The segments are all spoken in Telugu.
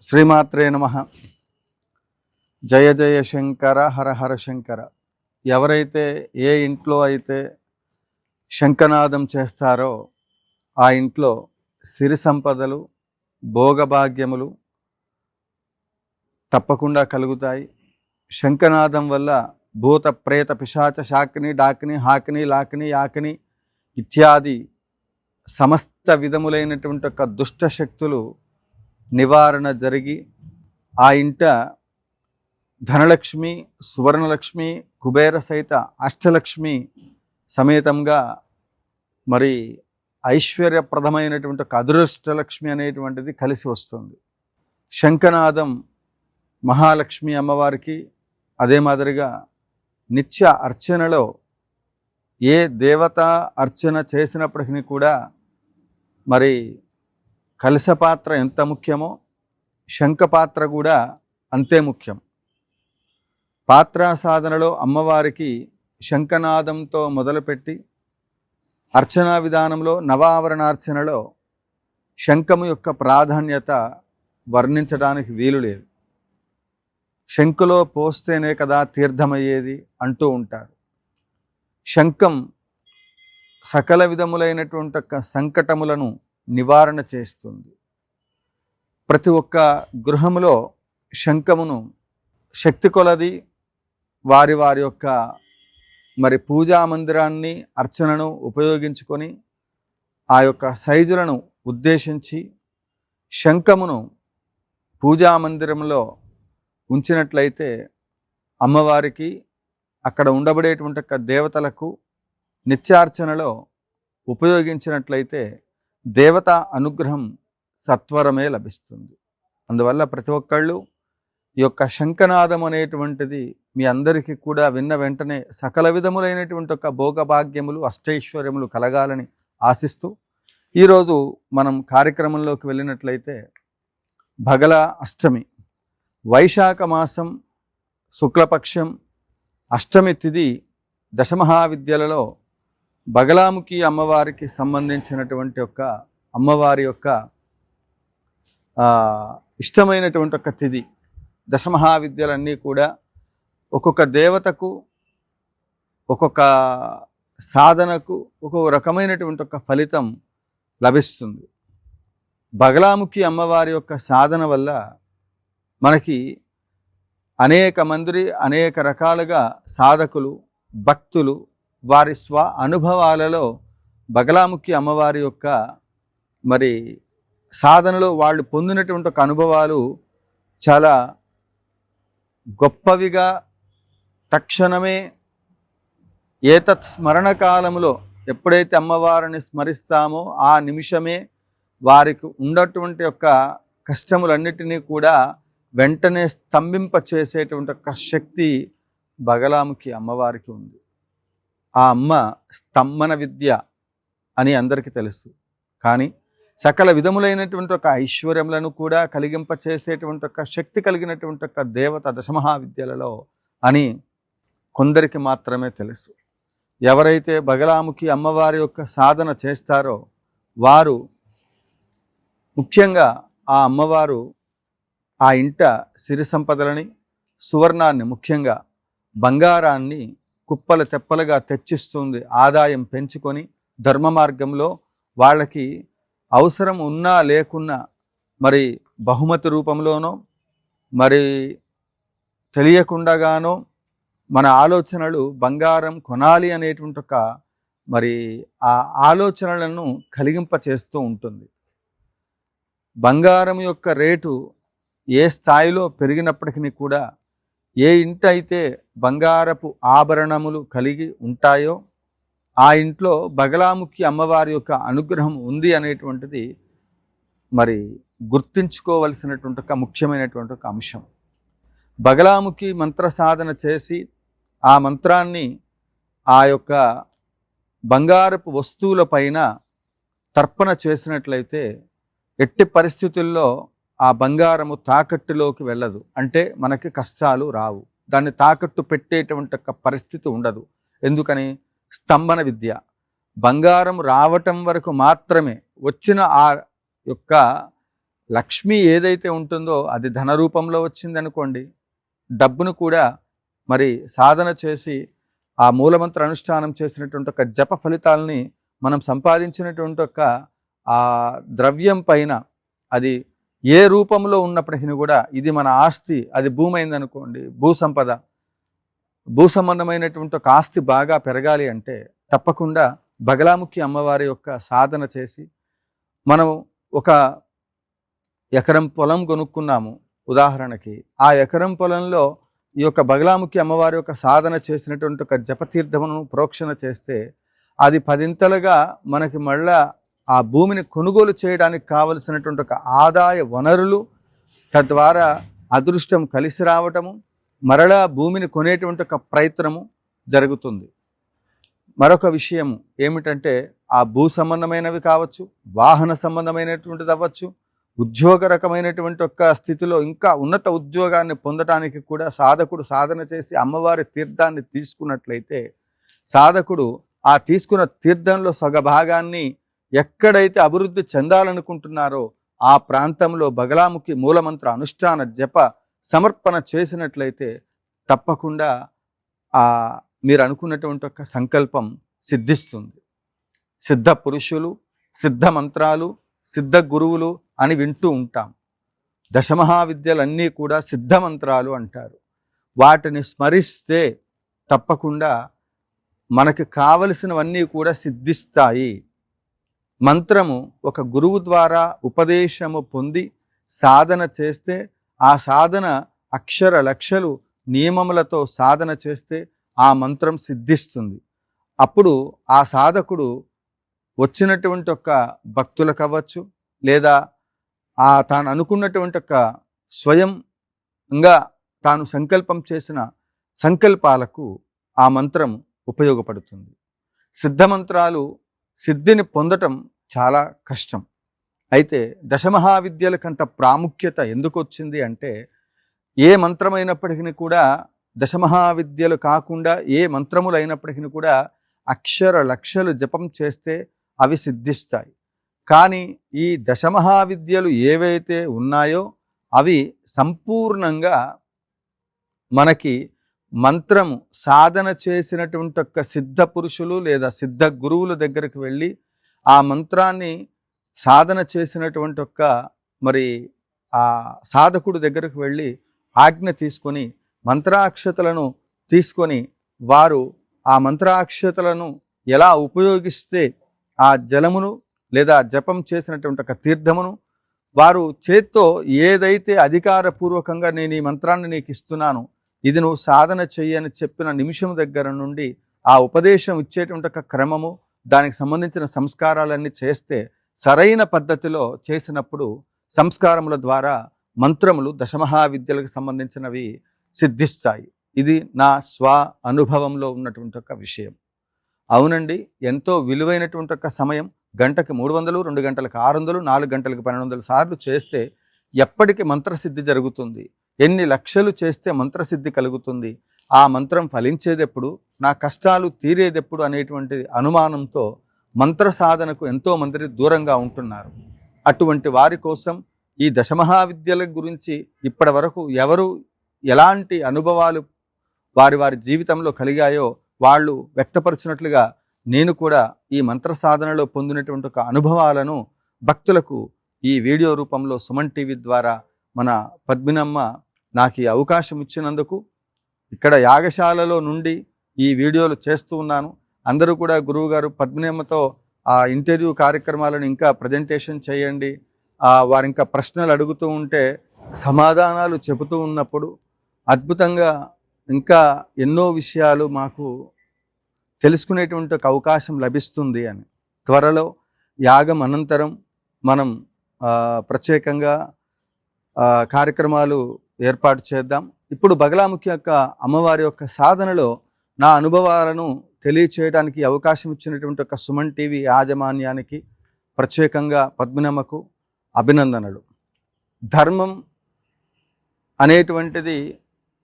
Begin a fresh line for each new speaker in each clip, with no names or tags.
శ్రీమాత్రే నమః. జయ జయ శంకర, హర హర శంకర. ఎవరైతే ఏ ఇంట్లో అయితే శంఖనాదం చేస్తారో ఆ ఇంట్లో సిరి సంపదలు, భోగభాగ్యములు తప్పకుండా కలుగుతాయి. శంఖనాదం వల్ల భూత ప్రేత పిశాచ శాకిని డాకిని హాకిని లాకిని యాకిని ఇత్యాది సమస్త విధములైనటువంటి ఒక దుష్ట శక్తులు నివారణ జరిగి ఆ ఇంట ధనలక్ష్మి, సువర్ణలక్ష్మి, కుబేర సహిత అష్టలక్ష్మి సమేతంగా మరి ఐశ్వర్యప్రదమైనటువంటి ఒక అదృష్టలక్ష్మి అనేటువంటిది కలిసి వస్తుంది. శంఖనాదం మహాలక్ష్మి అమ్మవారికి, అదే మాదిరిగా నిత్య అర్చనలో ఏ దేవత అర్చన చేసినప్పటికీ కూడా మరి కలశపాత్ర ఎంత ముఖ్యమో శంఖపాత్ర కూడా అంతే ముఖ్యం. పాత్ర సాధనలో అమ్మవారికి శంఖనాదంతో మొదలుపెట్టి అర్చనా విధానంలో నవావరణార్చనలో శంఖము యొక్క ప్రాధాన్యత వర్ణించడానికి వీలు లేదు. శంఖులో పోస్తేనే కదా తీర్థమయ్యేది అంటూ ఉంటారు. శంఖం సకల విధములైనటువంటి సంకటములను నివారణ చేస్తుంది. ప్రతి ఒక్క గృహములో శంఖమును శక్తి కొలది వారి వారి యొక్క మరి పూజా మందిరాన్ని, అర్చనను ఉపయోగించుకొని ఆ యొక్క సైజులను ఉద్దేశించి శంఖమును పూజా మందిరంలో ఉంచినట్లయితే అమ్మవారికి, అక్కడ ఉండబడేటువంటి దేవతలకు నిత్యార్చనలో ఉపయోగించినట్లయితే దేవతా అనుగ్రహం సత్వరమే లభిస్తుంది. అందువల్ల ప్రతి ఒక్కళ్ళు ఈ యొక్క శంఖనాదం అనేటువంటిది మీ అందరికీ కూడా విన్న వెంటనే సకల విధములైనటువంటి ఒక భోగభాగ్యములు, అష్టైశ్వర్యములు కలగాలని ఆశిస్తూ ఈరోజు మనం కార్యక్రమంలోకి వెళ్ళినట్లయితే భగల అష్టమి, వైశాఖ మాసం శుక్లపక్షం అష్టమి తిథి దశమహావిద్యలలో బగలాముఖి అమ్మవారికి సంబంధించినటువంటి ఒక అమ్మవారి యొక్క ఇష్టమైనటువంటి ఒక తిథి. దశమహావిద్యలన్నీ కూడా ఒక్కొక్క దేవతకు, ఒక్కొక్క సాధనకు ఒక్కొక్క రకమైనటువంటి ఒక ఫలితం లభిస్తుంది. బగలాముఖి అమ్మవారి యొక్క సాధన వల్ల మనకి అనేక మంది, అనేక రకాలుగా సాధకులు, భక్తులు వారి స్వ అనుభవాలలో బగలాముఖి అమ్మవారి యొక్క మరి సాధనలో వాళ్ళు పొందినటువంటి ఒక అనుభవాలు చాలా గొప్పవిగా తక్షణమే ఏతత్ స్మరణ కాలంలో ఎప్పుడైతే అమ్మవారిని స్మరిస్తామో ఆ నిమిషమే వారికి ఉన్నటువంటి యొక్క కష్టములన్నిటినీ కూడా వెంటనే స్తంభింప చేసేటువంటి ఒక శక్తి బగలాముఖి అమ్మవారికి ఉంది. ఆ అమ్మ స్తంభన విద్య అని అందరికీ తెలుసు. కానీ సకల విధములైనటువంటి ఒక ఐశ్వర్యములను కూడా కలిగింప చేసేటువంటి ఒక శక్తి కలిగినటువంటి ఒక దేవత దశమహావిద్యలలో అని కొందరికి మాత్రమే తెలుసు. ఎవరైతే బగలాముఖి అమ్మవారి యొక్క సాధన చేస్తారో వారు ముఖ్యంగా ఆ అమ్మవారు ఆ ఇంట సిరి సంపదలని, సువర్ణాన్ని, ముఖ్యంగా బంగారాన్ని కుప్పలు తెప్పలుగా తెచ్చిస్తుంది. ఆదాయం పెంచుకొని ధర్మ మార్గంలో వాళ్ళకి అవసరం ఉన్నా లేకున్నా మరి బహుమతి రూపంలోనో మరి తెలియకుండాగానో మన ఆలోచనలు బంగారం కొనాలి అనేటువంటి ఒక మరి ఆ ఆలోచనలను కలిగింప చేస్తూ ఉంటుంది. బంగారం యొక్క రేటు ఏ స్థాయిలో పెరిగినప్పటికీ కూడా ఏ ఇంట అయితే బంగారపు ఆభరణములు కలిగి ఉంటాయో ఆ ఇంట్లో బగలాముఖి అమ్మవారి యొక్క అనుగ్రహం ఉంది అనేటువంటిది మరి గుర్తుంచుకోవలసినటువంటి ఒక ముఖ్యమైనటువంటి ఒక అంశం. బగలాముఖి మంత్ర సాధన చేసి ఆ మంత్రాన్ని ఆ యొక్క బంగారపు వస్తువుల పైన తర్పణ చేసినట్లయితే ఎట్టి పరిస్థితుల్లో ఆ బంగారము తాకట్టులోకి వెళ్ళదు. అంటే మనకి కష్టాలు రావు. దాన్ని తాకట్టు పెట్టేటువంటి ఒక పరిస్థితి ఉండదు. ఎందుకని? స్తంభన విద్య. బంగారం రావటం వరకు మాత్రమే, వచ్చిన ఆ యొక్క లక్ష్మి ఏదైతే ఉంటుందో అది ధన రూపంలో వచ్చిందనుకోండి, డబ్బును కూడా మరి సాధన చేసి ఆ మూలమంత్ర అనుష్ఠానం చేసినటువంటి ఒక జప ఫలితాలని మనం సంపాదించినటువంటి ఒక ఆ ద్రవ్యం పైన అది ఏ రూపంలో ఉన్నప్పటికీ కూడా ఇది మన ఆస్తి, అది భూమి అయిందనుకోండి, భూ సంబంధమైనటువంటి ఒక ఆస్తి బాగా పెరగాలి అంటే తప్పకుండా బగలాముఖి అమ్మవారి యొక్క సాధన చేసి, మనం ఒక ఎకరం పొలం కొనుక్కున్నాము ఉదాహరణకి, ఆ ఎకరం పొలంలో ఈ యొక్క బగలాముఖి అమ్మవారి యొక్క సాధన చేసినటువంటి ఒక జపతీర్థమును ప్రోక్షణ చేస్తే అది 10ంతలుగా మనకి మళ్ళా ఆ భూమిని కొనుగోలు చేయడానికి కావలసినటువంటి ఒక ఆదాయ వనరులు, తద్వారా అదృష్టం కలిసి రావటము, మరలా భూమిని కొనేటువంటి ఒక ప్రయత్నము జరుగుతుంది. మరొక విషయం ఏమిటంటే ఆ భూ సంబంధమైనవి కావచ్చు, వాహన సంబంధమైనటువంటిది అవ్వచ్చు, ఉద్యోగ రకమైనటువంటి ఒక స్థితిలో ఇంకా ఉన్నత ఉద్యోగాన్ని పొందటానికి కూడా సాధకుడు సాధన చేసి అమ్మవారి తీర్థాన్ని తీసుకున్నట్లయితే సాధకుడు ఆ తీసుకున్న తీర్థంలో సగభాగాన్ని ఎక్కడైతే అభివృద్ధి చెందాలనుకుంటున్నారో ఆ ప్రాంతంలో బగలాముఖి మూలమంత్ర అనుష్ఠాన జప సమర్పణ చేసినట్లయితే తప్పకుండా మీరు అనుకున్నటువంటి ఒక సంకల్పం సిద్ధిస్తుంది. సిద్ధ పురుషులు, సిద్ధ మంత్రాలు, సిద్ధ గురువులు అని వింటూ ఉంటాం. దశమహావిద్యలన్నీ కూడా సిద్ధ మంత్రాలు అంటారు. వాటిని స్మరిస్తే తప్పకుండా మనకి కావలసినవన్నీ కూడా సిద్ధిస్తాయి. మంత్రము ఒక గురువు ద్వారా ఉపదేశము పొంది సాధన చేస్తే ఆ సాధన అక్షర లక్షలు నియమములతో సాధన చేస్తే ఆ మంత్రం సిద్ధిస్తుంది. అప్పుడు ఆ సాధకుడు వచ్చినటువంటి ఒక భక్తులకు అవ్వచ్చు, లేదా తాను అనుకున్నటువంటి ఒక స్వయంగా తాను సంకల్పం చేసిన సంకల్పాలకు ఆ మంత్రం ఉపయోగపడుతుంది. సిద్ధమంత్రాలు సిద్ధిని పొందటం చాలా కష్టం. అయితే దశమహావిద్యలకంత ప్రాముఖ్యత ఎందుకు వచ్చింది అంటే, ఏ మంత్రమైనప్పటికీ కూడా దశమహావిద్యలు కాకుండా ఏ మంత్రములైనప్పటికీ కూడా అక్షర లక్షలు జపం చేస్తే అవి సిద్ధిస్తాయి. కానీ ఈ దశమహావిద్యలు ఏవైతే ఉన్నాయో అవి సంపూర్ణంగా మనకి మంత్రము సాధన చేసినటువంటి ఒక్క సిద్ధ పురుషులు లేదా సిద్ధ గురువుల దగ్గరికి వెళ్ళి ఆ మంత్రాన్ని సాధన చేసినటువంటి ఒక్క మరి ఆ సాధకుడు దగ్గరికి వెళ్ళి ఆజ్ఞ తీసుకొని మంత్రాక్షతలను తీసుకొని వారు ఆ మంత్రాక్షతలను ఎలా ఉపయోగిస్తే ఆ జలమును లేదా జపం చేసినటువంటి ఒక తీర్థమును వారు చేత్తో ఏదైతే అధికారపూర్వకంగా నేను ఈ మంత్రాన్ని నీకు ఇస్తున్నాను, ఇది నువ్వు సాధన చెయ్యని చెప్పిన నిమిషం దగ్గర నుండి ఆ ఉపదేశం ఇచ్చేటువంటి ఒక క్రమము, దానికి సంబంధించిన సంస్కారాలన్నీ చేస్తే సరైన పద్ధతిలో చేసినప్పుడు సంస్కారముల ద్వారా మంత్రములు దశమహావిద్యలకు సంబంధించినవి సిద్ధిస్తాయి. ఇది నా స్వ అనుభవంలో ఉన్నటువంటి ఒక విషయం. అవునండి, ఎంతో విలువైనటువంటి ఒక సమయం. గంటకి 300, 2 గంటలకు 600, 4 గంటలకు 1200 సార్లు చేస్తే ఎప్పటికి మంత్రసిద్ధి జరుగుతుంది. ఎన్ని లక్షలు చేస్తే మంత్రసిద్ధి కలుగుతుంది. ఆ మంత్రం ఫలించేదెప్పుడు, నా కష్టాలు తీరేదెప్పుడు అనేటువంటి అనుమానంతో మంత్ర సాధనకు ఎంతోమంది దూరంగా ఉంటున్నారు. అటువంటి వారి కోసం ఈ దశమహావిద్యల గురించి ఇప్పటి వరకు ఎవరు ఎలాంటి అనుభవాలు వారి జీవితంలో కలిగాయో వాళ్ళు వ్యక్తపరిచినట్లుగా నేను కూడా ఈ మంత్ర సాధనలో పొందినటువంటి ఒక అనుభవాలను భక్తులకు ఈ వీడియో రూపంలో సుమన్ టీవీ ద్వారా మన పద్మినమ్మ నాకు ఈ అవకాశం ఇచ్చినందుకు ఇక్కడ యాగశాలలో నుండి ఈ వీడియోలు చేస్తూ ఉన్నాను. అందరూ కూడా గురువుగారు పద్మినమ్మతో ఆ ఇంటర్వ్యూ కార్యక్రమాలను ఇంకా ప్రజెంటేషన్ చేయండి, వారు ఇంకా ప్రశ్నలు అడుగుతూ ఉంటే సమాధానాలు చెబుతూ ఉన్నప్పుడు అద్భుతంగా ఇంకా ఎన్నో విషయాలు మాకు తెలుసుకునేటువంటి ఒక అవకాశం లభిస్తుంది అని. త్వరలో యాగం అనంతరం మనం ప్రత్యేకంగా కార్యక్రమాలు ఏర్పాటు చేద్దాం. ఇప్పుడు బగలాముఖి యొక్క అమ్మవారి యొక్క సాధనలో నా అనుభవాలను తెలియచేయడానికి అవకాశం ఇచ్చినటువంటి ఒక సుమన్ టీవీ యాజమాన్యానికి ప్రత్యేకంగా పద్మినమ్మకు అభినందనలు. ధర్మం అనేటువంటిది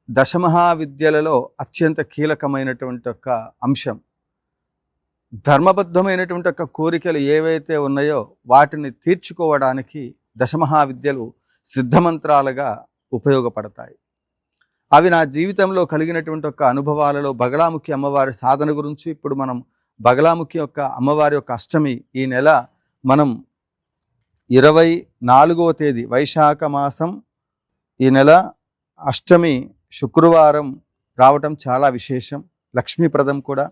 దశమహావిద్యలలో అత్యంత కీలకమైనటువంటి ఒక అంశం. ధర్మబద్ధమైనటువంటి ఒక కోరికలు ఏవైతే ఉన్నాయో వాటిని తీర్చుకోవడానికి దశమహావిద్యలు సిద్ధమంత్రాలుగా ఉపయోగపడతాయి. అవి నా జీవితంలో కలిగినటువంటి ఒక అనుభవాలలో బగలాముఖి అమ్మవారి సాధన గురించి ఇప్పుడు మనం బగలాముఖి యొక్క అమ్మవారి యొక్క అష్టమి ఈ నెల మనం 24వ తేదీ వైశాఖ మాసం ఈ నెల అష్టమి శుక్రవారం రావటం చాలా విశేషం, లక్ష్మీప్రదం కూడా.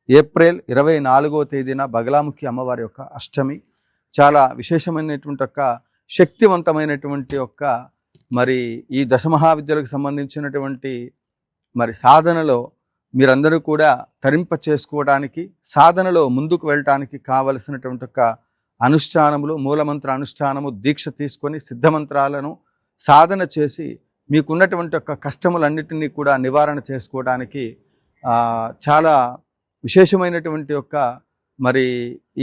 ఏప్రిల్ 24వ తేదీన బగలాముఖి అమ్మవారి యొక్క అష్టమి చాలా విశేషమైనటువంటి ఒక శక్తివంతమైనటువంటి యొక్క మరి ఈ దశమహావిద్యలకు సంబంధించినటువంటి మరి సాధనలో మీరందరూ కూడా తరింప చేసుకోవడానికి, సాధనలో ముందుకు వెళ్ళటానికి కావలసినటువంటి ఒక అనుష్ఠానములు, మూలమంత్ర అనుష్ఠానము, దీక్ష తీసుకొని సిద్ధమంత్రాలను సాధన చేసి మీకున్నటువంటి ఒక కష్టములన్నిటినీ కూడా నివారణ చేసుకోవడానికి చాలా విశేషమైనటువంటి యొక్క మరి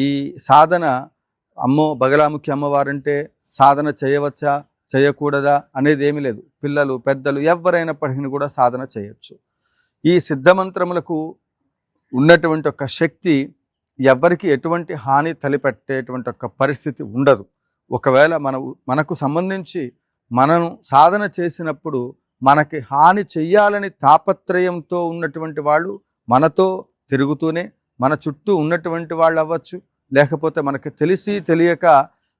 ఈ సాధన. అమ్మో బగలాముఖి అమ్మవారంటే సాధన చేయవచ్చా చేయకూడదా అనేది ఏమీ లేదు. పిల్లలు పెద్దలు ఎవరైనప్పటికీ కూడా సాధన చేయొచ్చు. ఈ సిద్ధమంత్రములకు ఉన్నటువంటి ఒక శక్తి ఎవరికి ఎటువంటి హాని తలపెట్టేటువంటి ఒక పరిస్థితి ఉండదు. ఒకవేళ మనకు సంబంధించి మనం సాధన చేసినప్పుడు మనకి హాని చెయ్యాలని తాపత్రయంతో ఉన్నటువంటి వాళ్ళు మనతో తిరుగుతూనే, మన చుట్టూ ఉన్నటువంటి వాళ్ళు అవ్వచ్చు, లేకపోతే మనకి తెలిసి తెలియక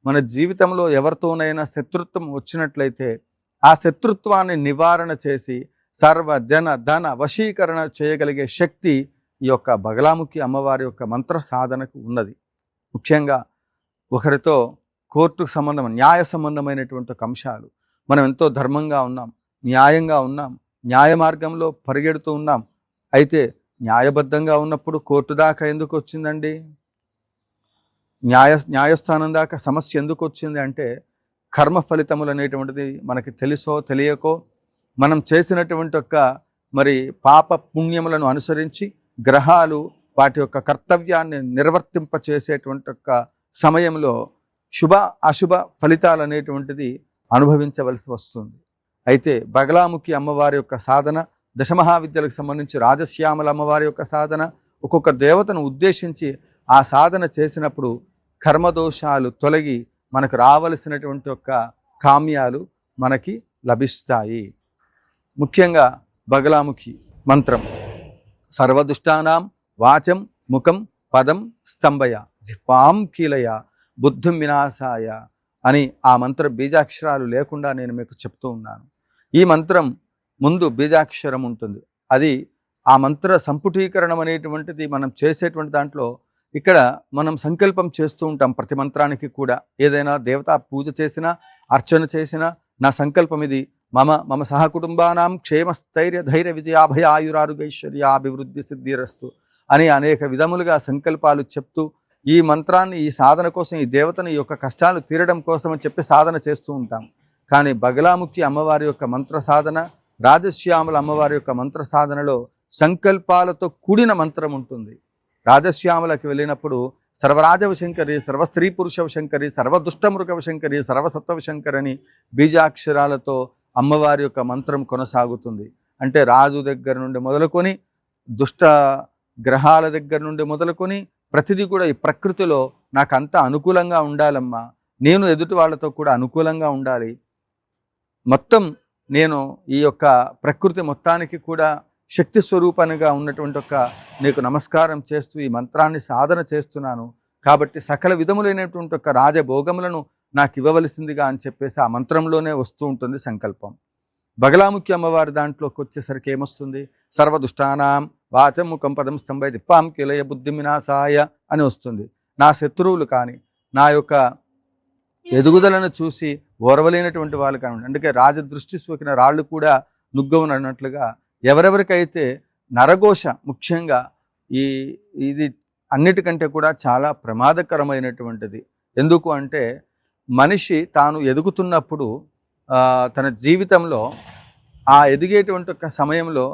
మన జీవితంలో ఎవరితోనైనా శత్రుత్వం వచ్చినట్లయితే ఆ శత్రుత్వాన్ని నివారణ చేసి సర్వ జన ధన వశీకరణ చేయగలిగే శక్తి ఈ యొక్క బగలాముఖి అమ్మవారి యొక్క మంత్ర సాధనకు ఉన్నది. ముఖ్యంగా ఒకరితో కోర్టుకు సంబంధం, న్యాయ సంబంధమైనటువంటి ఒక అంశాలు, మనం ఎంతో ధర్మంగా ఉన్నాం, న్యాయంగా ఉన్నాం, న్యాయ మార్గంలో పరిగెడుతూ ఉన్నాం. అయితే న్యాయబద్ధంగా ఉన్నప్పుడు కోర్టు దాకా ఎందుకు వచ్చిందండి? న్యాయస్థానం దాకా సమస్య ఎందుకు వచ్చింది అంటే కర్మ ఫలితములు అనేటువంటిది మనకి తెలుసో తెలియకో మనం చేసినటువంటి ఒక మరి పాప పుణ్యములను అనుసరించి గ్రహాలు వాటి యొక్క కర్తవ్యాన్ని నిర్వర్తింపచేసేటువంటి ఒక సమయంలో శుభ అశుభ ఫలితాలు అనేటువంటిది అనుభవించవలసి వస్తుంది. అయితే బగలాముఖి అమ్మవారి యొక్క సాధన, దశమహావిద్యలకు సంబంధించి రాజశ్యామల అమ్మవారి యొక్క సాధన, ఒక్కొక్క దేవతను ఉద్దేశించి ఆ సాధన చేసినప్పుడు కర్మదోషాలు తొలగి మనకు రావలసినటువంటి యొక్క కామ్యాలు మనకి లభిస్తాయి. ముఖ్యంగా బగలాముఖి మంత్రం సర్వదుష్టానాం వాచం ముఖం పదం స్తంభయ జిహ్వాం కీలయ బుద్ధిం వినాశాయ అని ఆ మంత్ర బీజాక్షరాలు లేకుండా నేను మీకు చెప్తూ ఉన్నాను. ఈ మంత్రం ముందు బీజాక్షరం ఉంటుంది. అది ఆ మంత్ర సంపుటీకరణం అనేటువంటిది మనం చేసేటువంటి దాంట్లో ఇక్కడ మనం సంకల్పం చేస్తూ ఉంటాం. ప్రతి మంత్రానికి కూడా ఏదైనా దేవతా పూజ చేసినా అర్చన చేసినా నా సంకల్పం ఇది, మమ సహకుటుంబానాం క్షేమస్థైర్య ధైర్య విజయాభయ ఆయురారోగ్యైశ్వర్యాభివృద్ధి సిద్ధిరస్తు అని అనేక విధములుగా సంకల్పాలు చెప్తూ ఈ మంత్రాన్ని, ఈ సాధన కోసం, ఈ దేవతని యొక్క కష్టాలు తీరడం కోసం అని చెప్పి సాధన చేస్తూ ఉంటాం. కానీ బగలాముఖి అమ్మవారి యొక్క మంత్ర సాధన, రాజశ్యామల అమ్మవారి యొక్క మంత్ర సాధనలో సంకల్పాలతో కూడిన మంత్రం ఉంటుంది. రాజశ్యామలకి వెళ్ళినప్పుడు సర్వరాజవశంకరి, సర్వస్త్రీ పురుషవశంకరి, సర్వదుష్టమృగవశంకరి, సర్వసత్వవశంకరి అని బీజాక్షరాలతో అమ్మవారి యొక్క మంత్రం కొనసాగుతుంది. అంటే రాజు దగ్గర నుండి మొదలుకొని దుష్ట గ్రహాల దగ్గర నుండి మొదలుకొని ప్రతిదీ కూడా ఈ ప్రకృతిలో నాకు అంతా అనుకూలంగా ఉండాలమ్మా, నేను ఎదుటి వాళ్ళతో కూడా అనుకూలంగా ఉండాలి, మొత్తం నేను ఈ యొక్క ప్రకృతి మొత్తానికి కూడా శక్తి స్వరూపంగా ఉన్నటువంటి ఒక నీకు నమస్కారం చేస్తూ ఈ మంత్రాన్ని సాధన చేస్తున్నాను కాబట్టి సకల విధములైనటువంటి ఒక రాజభోగములను నాకు ఇవ్వవలసిందిగా అని చెప్పేసి ఆ మంత్రంలోనే వస్తూ ఉంటుంది సంకల్పం. బగలాముఖి అమ్మవారి దాంట్లోకి వచ్చేసరికి ఏమొస్తుంది? సర్వదుష్టానాం వాచం ముఖం పదం స్తంభయ జిహ్వాం కీలయ బుద్ధిం వినాశాయ అని వస్తుంది. నా శత్రువులు కానీ నా యొక్క ఎదుగుదలను చూసి ఓర్వలేనటువంటి వాళ్ళు కానివ్వండి, అందుకే రాజదృష్టి సోకిన రాళ్ళు కూడా నుగ్గవునన్నట్లుగా ఎవరెవరికైతే నరఘోష ముఖ్యంగా ఇది అన్నిటికంటే కూడా చాలా ప్రమాదకరమైనటువంటిది. ఎందుకు అంటే మనిషి తాను ఎదుగుతున్నప్పుడు తన జీవితంలో ఆ ఎదిగేటువంటి ఒక సమయంలో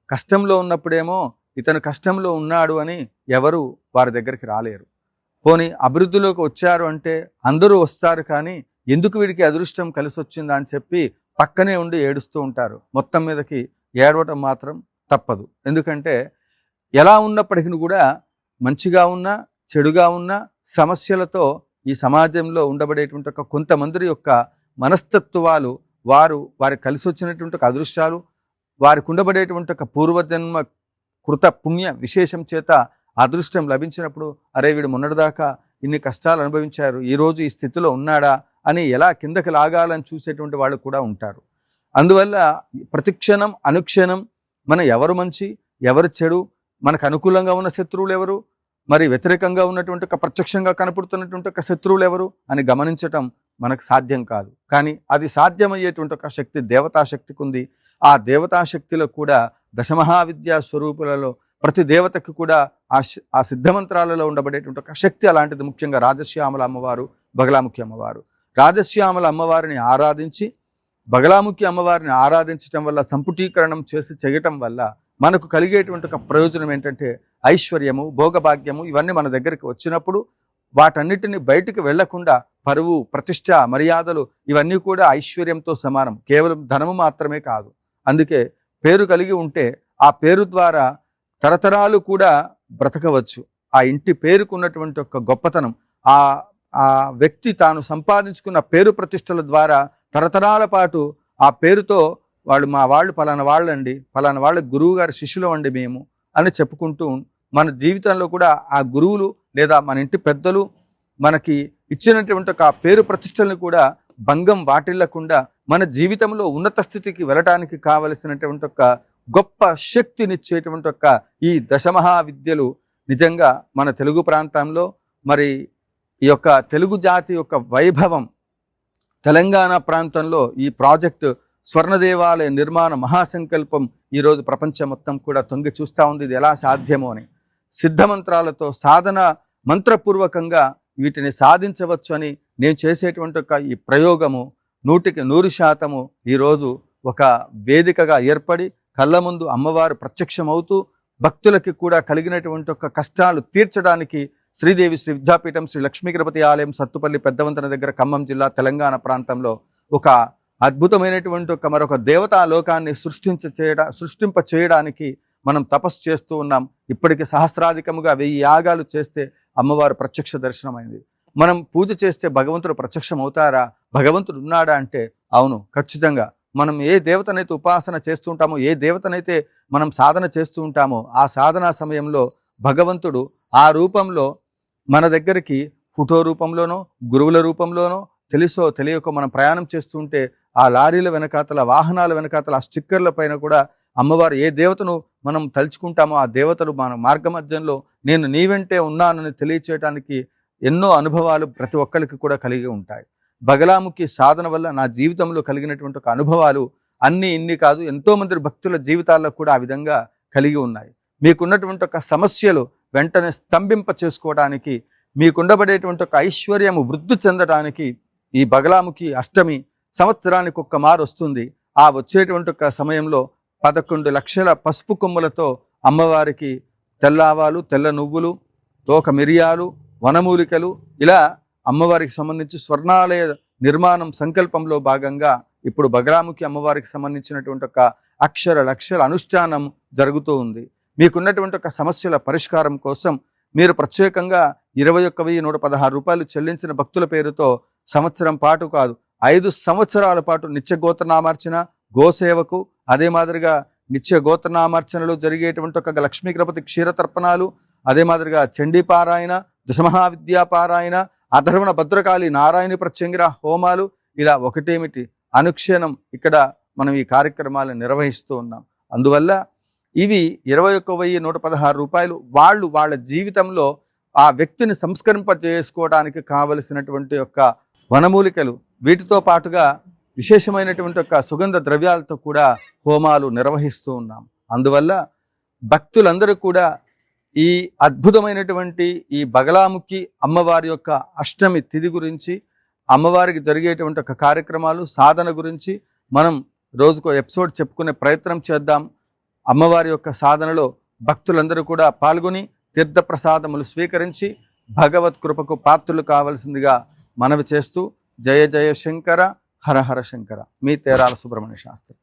కష్టంలో ఉన్నప్పుడేమో ఇతను కష్టంలో ఉన్నాడు అని ఎవరు వారి దగ్గరికి రాలేరు. పోనీ అభివృద్ధిలోకి వచ్చారు అంటే అందరూ వస్తారు, కానీ ఎందుకు వీడికి అదృష్టం కలిసి వచ్చిందా అని చెప్పి పక్కనే ఉండి ఏడుస్తూ ఉంటారు. మొత్తం మీదకి ఏడవటం మాత్రం తప్పదు. ఎందుకంటే ఎలా ఉన్నప్పటికీ కూడా మంచిగా ఉన్నా చెడుగా ఉన్నా సమస్యలతో ఈ సమాజంలో ఉండబడేటువంటి ఒక కొంతమంది యొక్క మనస్తత్వాలు, వారికి కలిసి వచ్చినటువంటి ఒక అదృష్టాలు, వారికి ఉండబడేటువంటి ఒక పూర్వజన్మ కృత పుణ్య విశేషం చేత అదృష్టం లభించినప్పుడు, అరే వీడు మొన్నటిదాకా ఇన్ని కష్టాలు అనుభవించారు, ఈరోజు ఈ స్థితిలో ఉన్నాడా అని ఎలా కిందకి లాగాలని చూసేటువంటి వాళ్ళు కూడా ఉంటారు. అందువల్ల ప్రతిక్షణం అనుక్షణం మన ఎవరు మంచి ఎవరు చెడు, మనకు అనుకూలంగా ఉన్న శత్రువులు ఎవరు, మరి వ్యతిరేకంగా ఉన్నటువంటి ఒక ప్రత్యక్షంగా కనపడుతున్నటువంటి ఒక శత్రువులు ఎవరు అని గమనించటం మనకు సాధ్యం కాదు. కానీ అది సాధ్యమయ్యేటువంటి ఒక శక్తి దేవతాశక్తికి ఉంది. ఆ దేవతాశక్తిలో కూడా దశమహావిద్యా స్వరూపులలో ప్రతి దేవతకి కూడా ఆ సిద్ధమంత్రాలలో ఉండబడేటువంటి ఒక శక్తి అలాంటిది. ముఖ్యంగా రాజశ్యామల అమ్మవారు, బగలాముఖి అమ్మవారు. రాజశ్యామల అమ్మవారిని ఆరాధించి బగలాముఖి అమ్మవారిని ఆరాధించటం వల్ల, సంపుటీకరణం చేయటం వల్ల మనకు కలిగేటువంటి ఒక ప్రయోజనం ఏంటంటే ఐశ్వర్యము, భోగభాగ్యము ఇవన్నీ మన దగ్గరికి వచ్చినప్పుడు వాటన్నిటిని బయటికి వెళ్లకుండా పరువు, ప్రతిష్ట, మర్యాదలు ఇవన్నీ కూడా ఐశ్వర్యంతో సమానం. కేవలం ధనము మాత్రమే కాదు. అందుకే పేరు కలిగి ఉంటే ఆ పేరు ద్వారా తరతరాలు కూడా బ్రతకవచ్చు. ఆ ఇంటి పేరుకున్నటువంటి ఒక గొప్పతనం, ఆ వ్యక్తి తాను సంపాదించుకున్న పేరు ప్రతిష్టల ద్వారా తరతరాల పాటు ఆ పేరుతో మా వాళ్ళు ఫలానా వాళ్ళండి, ఫలానా వాళ్ళ గురువు గారి శిష్యులు అండి మేము అని చెప్పుకుంటూ మన జీవితంలో కూడా ఆ గురువులు లేదా మన ఇంటి పెద్దలు మనకి ఇచ్చినటువంటి ఒక పేరు ప్రతిష్టలను కూడా భంగం వాటిల్లకుండా మన జీవితంలో ఉన్నత స్థితికి వెళ్ళటానికి కావలసినటువంటి ఒక గొప్ప శక్తినిచ్చేటువంటి ఒక ఈ దశమహావిద్యలు నిజంగా మన తెలుగు ప్రాంతంలో, మరి ఈ యొక్క తెలుగు జాతి యొక్క వైభవం, తెలంగాణ ప్రాంతంలో ఈ ప్రాజెక్టు స్వర్ణదేవాలయ నిర్మాణ మహాసంకల్పం ఈరోజు ప్రపంచం మొత్తం కూడా తొంగి చూస్తూ ఉంది. ఇది ఎలా సాధ్యమో అని. సిద్ధమంత్రాలతో సాధన మంత్రపూర్వకంగా వీటిని సాధించవచ్చు అని నేను చేసేటువంటి ఒక ఈ ప్రయోగము 100% ఈరోజు ఒక వేదికగా ఏర్పడి కళ్ళ ముందు అమ్మవారు ప్రత్యక్షమవుతూ భక్తులకి కూడా కలిగినటువంటి ఒక కష్టాలు తీర్చడానికి శ్రీదేవి శ్రీ విద్యాపీఠం శ్రీ లక్ష్మీ గణపతి ఆలయం సత్తుపల్లి పెద్దవంతన దగ్గర ఖమ్మం జిల్లా తెలంగాణ ప్రాంతంలో ఒక అద్భుతమైనటువంటి ఒక మరొక దేవతా లోకాన్ని సృష్టింప చేయడానికి మనం తపస్సు చేస్తూ ఉన్నాం. ఇప్పటికి సహస్రాధికముగా 1000 యాగాలు చేస్తే అమ్మవారు ప్రత్యక్ష దర్శనమైంది. మనం పూజ చేస్తే భగవంతుడు ప్రత్యక్షం అవుతారా, భగవంతుడు ఉన్నాడా అంటే అవును, ఖచ్చితంగా. మనం ఏ దేవతనైతే ఉపాసన చేస్తూ ఉంటామో, ఏ దేవతనైతే మనం సాధన చేస్తూ ఉంటామో, ఆ సాధనా సమయంలో భగవంతుడు ఆ రూపంలో మన దగ్గరికి ఫోటో రూపంలోనో గురువుల రూపంలోనో తెలుసో తెలియకో మనం ప్రయాణం చేస్తూ ఉంటే ఆ లారీల వెనకాతల, వాహనాల వెనకాతల, ఆ స్టిక్కర్ల పైన కూడా అమ్మవారు ఏ దేవతను మనం తలుచుకుంటామో ఆ దేవతలు మన మార్గమధ్యంలో నేను నీ వెంటే ఉన్నానని తెలియచేయడానికి ఎన్నో అనుభవాలు ప్రతి ఒక్కరికి కూడా కలిగి ఉంటాయి. బగలాముఖి సాధన వల్ల నా జీవితంలో కలిగినటువంటి ఒక అనుభవాలు అన్నీ ఇన్ని కాదు, ఎంతోమంది భక్తుల జీవితాల్లో కూడా ఆ విధంగా కలిగి ఉన్నాయి. మీకున్నటువంటి ఒక సమస్యలు వెంటనే స్తంభింప చేసుకోవడానికి, మీకుండబడేటువంటి ఒక ఐశ్వర్యము వృద్ధి చెందడానికి ఈ బగలాముఖి అష్టమి సంవత్సరానికి ఒక్క మారు వస్తుంది. ఆ వచ్చేటువంటి ఒక సమయంలో 11 లక్షల పసుపు కొమ్ములతో అమ్మవారికి తెల్ల ఆవాలు, తెల్ల నువ్వులు, తోక మిరియాలు, వనమూలికలు ఇలా అమ్మవారికి సంబంధించి స్వర్ణాలయ నిర్మాణం సంకల్పంలో భాగంగా ఇప్పుడు బగలాముఖి అమ్మవారికి సంబంధించినటువంటి ఒక అక్షర లక్షల అనుష్ఠానం జరుగుతూ ఉంది. మీకున్నటువంటి ఒక సమస్యల పరిష్కారం కోసం మీరు ప్రత్యేకంగా 21,116 రూపాయలు చెల్లించిన భక్తుల పేరుతో సంవత్సరం పాటు కాదు 5 సంవత్సరాల పాటు నిత్య గోత్రనామార్చన, గోసేవకు, అదే మాదిరిగా నిత్య గోత్రనామార్చనలు జరిగేటువంటి ఒక లక్ష్మీ గణపతి క్షీరతర్పణాలు, అదే మాదిరిగా చండీపారాయణ, దశమహావిద్యాపారాయణ, అధర్వణ భద్రకాళి నారాయణ ప్రత్యంగిర హోమాలు, ఇలా ఒకటేమిటి అనుక్షణం ఇక్కడ మనం ఈ కార్యక్రమాలను నిర్వహిస్తూ ఉన్నాం. అందువల్ల ఇవి 21,116 రూపాయలు వాళ్ళ జీవితంలో ఆ వ్యక్తిని సంస్కరింపజేసుకోవడానికి కావలసినటువంటి యొక్క వనమూలికలు, వీటితో పాటుగా విశేషమైనటువంటి ఒక సుగంధ ద్రవ్యాలతో కూడా హోమాలు నిర్వహిస్తూ ఉన్నాం. అందువల్ల భక్తులందరూ కూడా ఈ అద్భుతమైనటువంటి ఈ బగలాముఖి అమ్మవారి యొక్క అష్టమి తిథి గురించి, అమ్మవారికి జరిగేటువంటి ఒక కార్యక్రమాలు, సాధన గురించి మనం రోజుకో ఎపిసోడ్ చెప్పుకునే ప్రయత్నం చేద్దాం. అమ్మవారి యొక్క సాధనలో భక్తులందరూ కూడా పాల్గొని తీర్థప్రసాదములు స్వీకరించి భగవత్ కృపకు పాత్రులు కావాల్సిందిగా మనవి చేస్తూ జయ జయ శంకర, హర హర శంకర. మీ తేరాల సుబ్రహ్మణ్య శాస్త్రి.